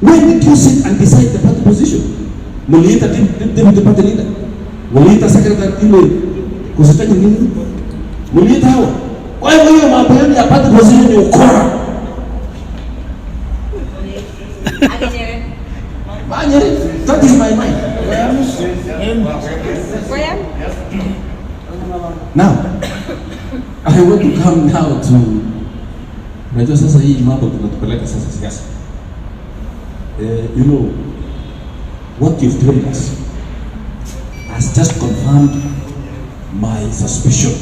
When did you sit and decide the party position? Muliita deputy party leader, muliita secretary ile kusitaji nini, muliita hawa. Kwa hiyo mambo yenu ya party position ni ukora. Manyere, that is my mind. Now, I want to come now to, unajua sasa hii mambo tunatupeleka sasa siasa. You know, what you've told us has just confirmed my suspicion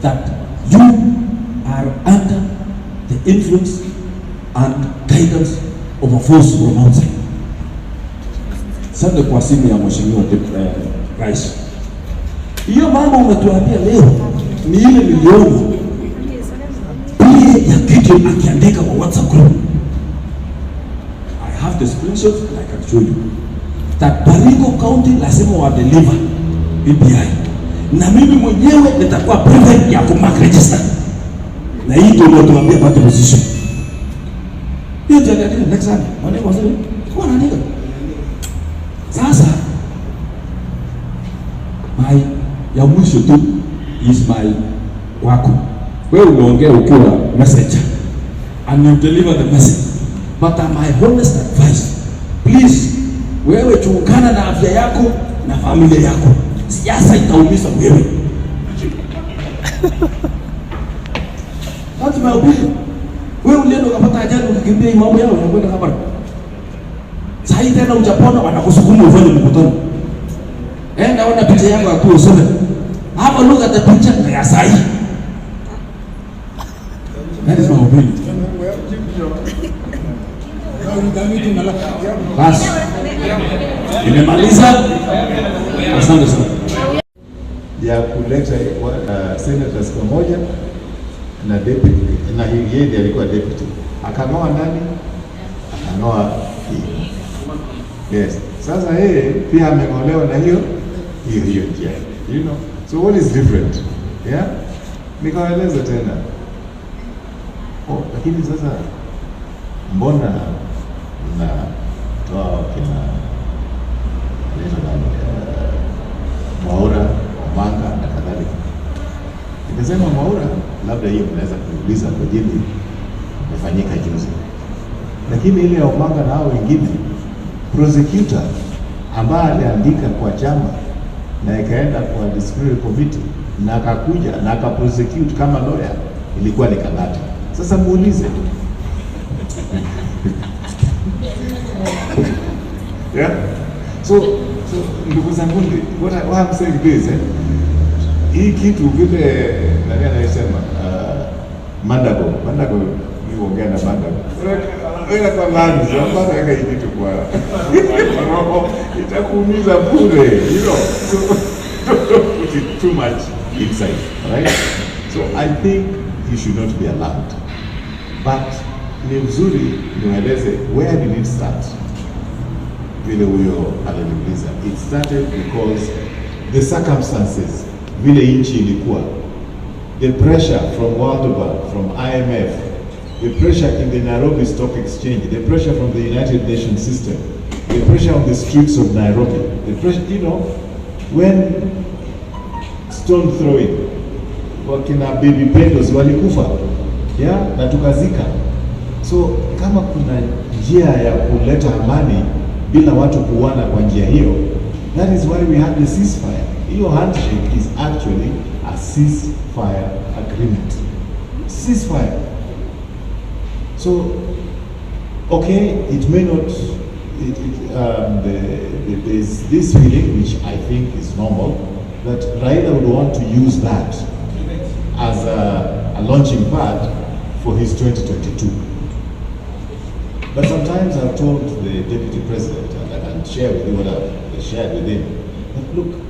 that you are under the influence and guidance of a force from outside. Sasa kwa simu ya mheshimiwa Rais, hiyo mambo umetuambia leo ni ile milioni pili ya kitu akiandika kwa WhatsApp group. I have the screenshot and I can show you that Baringo County lazima wa deliver BBI, na mimi mwenyewe nitakuwa prefect ya kumark register, na hii ndio tuambia party position. Hiyo ndio ndio next time wanaenda wasema kwa nani. Sasa my ya mwisho tu is my wako. Wewe unaongea ukiwa messenger and you deliver the message, but my honest advice, please, wewe chungana na afya yako na familia yako. Siasa itaumiza wewe. Hata maubiri wewe ulienda ukapata ajali ukikimbia mambo yao unakwenda kabari. Sasa hivi tena ujapona wanakusukuma ufanye mkutano. Naona picha yako hapo usome. Have a look at the picture ya sahi. That is my opinion. Basi. Nimemaliza. Asante sana. Ya kuleta senators pamoja na deputy, na yeye ndiye alikuwa deputy. Akanoa nani? Akanoa yes. Sasa yeye pia ameolewa na hiyo njia. You know. So what is different? Yeah? Nikaeleza tena. Lakini sasa mbona na toa kina leta nani Mwaura, Omanga na kadhalika. Nikasema Mwaura labda hiyo unaweza kuuliza kwa jini imefanyika juzi. Lakini ile ya Omanga na hao wengine, prosecutor ambaye aliandika kwa chama na ikaenda kwa disciplinary committee na akakuja na akaprosecute kama lawyer, ilikuwa ni Kang'ata. Sasa muulize. Yeah? So ndugu zangu, what I'm saying this, hii kitu vile nani anasema Mandago ni ongea na Mandago. Wewe kwa nani? Sasa weka hii kitu kwa itakuumiza bure, you know. So don't put it too much inside, right? So I think you should not be alarmed. But ni vizuri nieleze where did it start? Vile huyo aliniuliza. It started because the circumstances vile nchi ilikuwa, the pressure from World Bank, from IMF, the pressure in the Nairobi Stock Exchange, the pressure from the United Nations system, the pressure on the streets of Nairobi, the pressure, you know, when stone throwing, wakina baby pendos walikufa, yeah, na tukazika. So kama kuna njia ya kuleta amani bila watu kuuana kwa njia hiyo, that is why we have the ceasefire. Hiyo handshake is actually a ceasefire agreement. Ceasefire. So, okay, it may not, there's this feeling, which I think is normal, that Raila would want to use that as a launching pad for his 2022. But sometimes I've told the Deputy President, and I can share with you what I've shared with him, that look,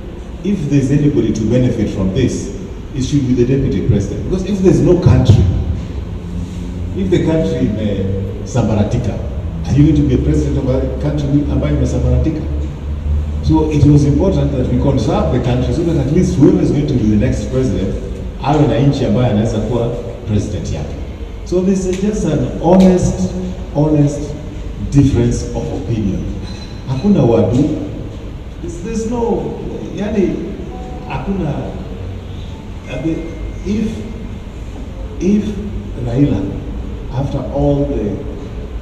if there's anybody to benefit from this, it should be the Deputy President. Because if there's no country, if the country may sambaratika, are you going to be a president of a country ambayo imesambaratika? So it was important that we conserve the country so that at least whoever is going to be the next president awe na nchi ambayo anaweza kuwa president yake. So this is just an honest difference of opinion. Hakuna wadu. There's no, yani, hakuna, if Raila, after all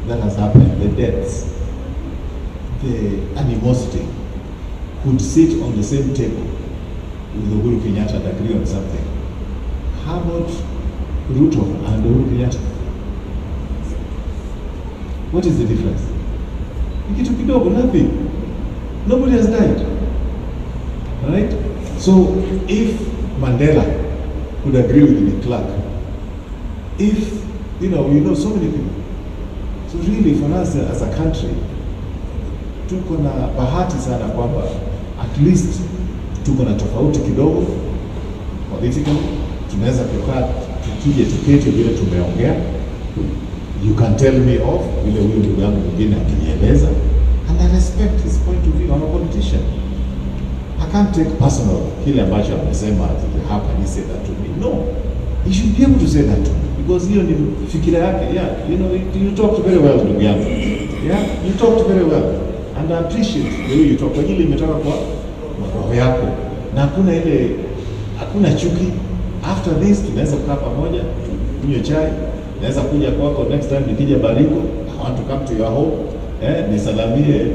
that has happened, the deaths, the animosity, could sit on the same table with Uhuru Kenyatta and agree on something, how about Ruto and Uhuru Kenyatta? What is the difference? Kitu kidogo, nothing. Nobody has died. Right? So if Mandela could agree with the clerk, if you know so many people. So really for us as a country, tuko na bahati sana kwamba at least tuko na tofauti kidogo politically, tunaweza kukaa tukije tuketi vile tumeongea. You can tell me off vile huyo ndugu yangu mwingine akinieleza, and I respect his point of view. I'm a politician. I can't take personal kile ambacho amesema ati how can he say that to me? No, he should be able to say that to me because hiyo ni fikira yake. Yeah, you talked very well ndugu yangu. Yeah, you talked very well and I appreciate the way you talk. Kwa ajili imetoka kwa roho yako na hakuna chuki. After this tunaweza kukaa pamoja kunywa chai. Naweza kuja kwako next time nikija Baringo. I want to come to your home. Nisalamie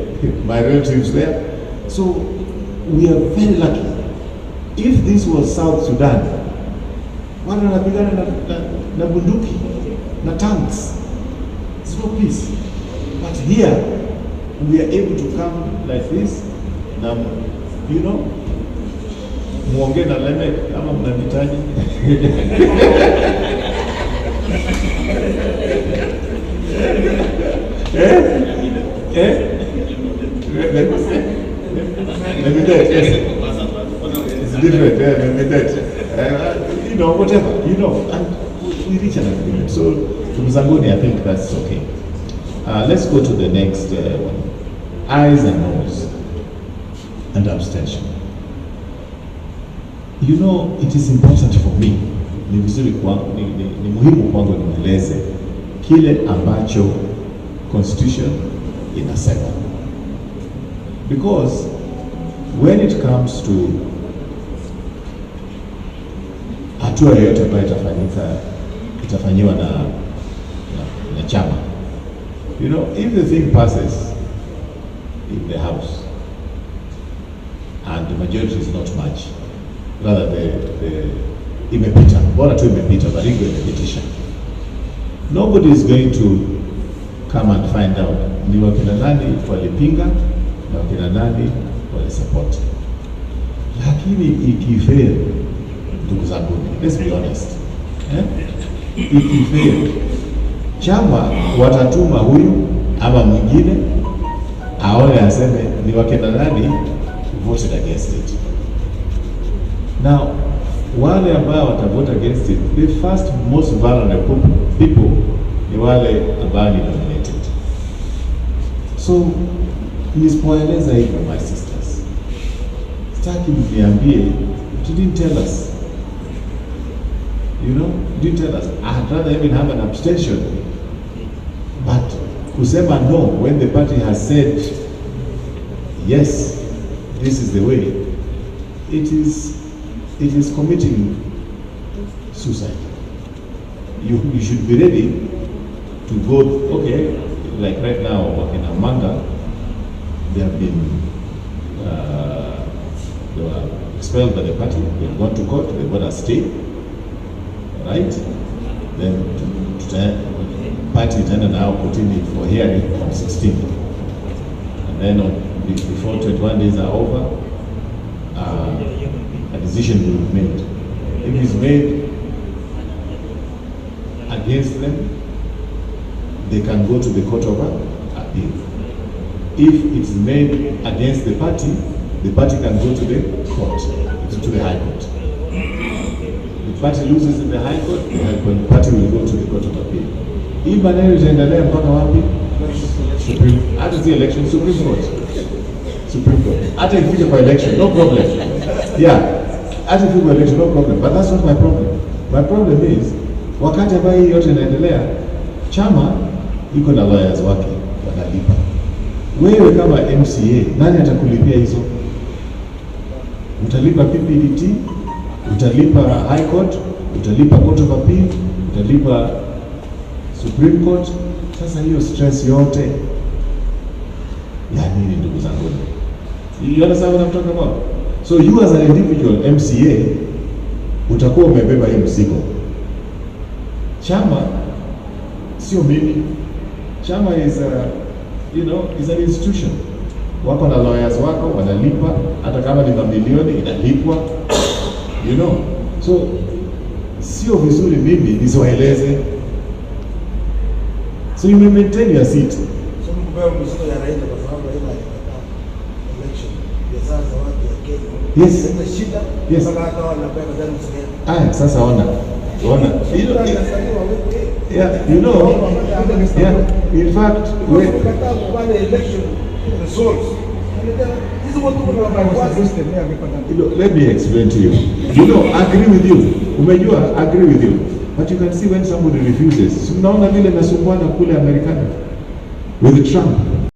my relatives there. So we are very lucky. If this was South Sudan, wale wanapigana na bunduki na tanks, it's no peace. But here we are able to come like this. Na muongee na Lemek kama mnanitaji. It's different, whatever, and we reach an agreement. So, to Mzanguni, I think that's okay. Let's go to the next one. Ayes and noes and abstention. It is important for me. Ni vizuri kwangu, ni muhimu kwangu nieleze kile ambacho Constitution inasema. Because when it comes to hatua yoyote ambayo itafanyiwa na chama, if the thing passes in the House and the majority is not much, rather the imepita, bora tu imepita, Baringo imepitisha, nobody is going to come and find out ni wakina nani walipinga na wakina nani walisupport. Lakini ikifail, ndugu zangu, let's be honest, ikifail, chama watatuma huyu ama mwingine aone aseme ni wakina nani voted against it. Now, wale ambao watavote against it, the first most vulnerable people ni wale ambao ni nominated. So, nispoeleza hivyo, my sisters, staki mniambie, you didn't tell us. You didn't tell us. I'd rather even have an abstention. But kusema no when the party has said yes, this is the way, it is committing suicide. You should be ready to go, okay, like right now, in Amanga, they have been they were expelled by the party, they've gone to court, they've got a stay, right? Then party itaenda now kotini for hearing on 16th. And then before 21 days are over, a decision will be made. If it's made against them, they can go to the court of appeal. If it's made against the party can go to the court, to the High Court. The party loses in the High Court, the party will go to the court of appeal. Hii maneno itaendelea mpaka wapi? Hata the election, Supreme Court. Hata ifike kwa election, no problem. Yeah, hata ifike kwa election, no problem. But that's not my problem. My problem is, wakati ambayo hii yote inaendelea, chama iko na lawyers wake wanalipa. wewe kama MCA, nani atakulipia hizo? Utalipa PPDT, utalipa High Court, utalipa Court of Appeal, utalipa Supreme Court. Sasa hiyo stress yote ya nini, ndugu zangu? You understand what I'm talking about? So you as an individual MCA utakuwa umebeba hii mzigo. Chama sio mimi. Chama is is an institution. Wako na lawyers wako wanalipa, hata kama ni mamilioni inalipwa, so sio vizuri mimi nizoeleze. So you may maintain your seat. So mkubwa msito ya raia kwa sababu ila election ya sasa watu ya Kenya. Yes. Ndio shida. Yes. Mpaka hata wanapenda tena msikia. Sasa ona. Yeah, in fact, election results. Let me explain to you. Agree with you. Umejua, agree with you. But you can see when somebody refuses. Unaona vile nasumbuana kule Amerikani with Trump.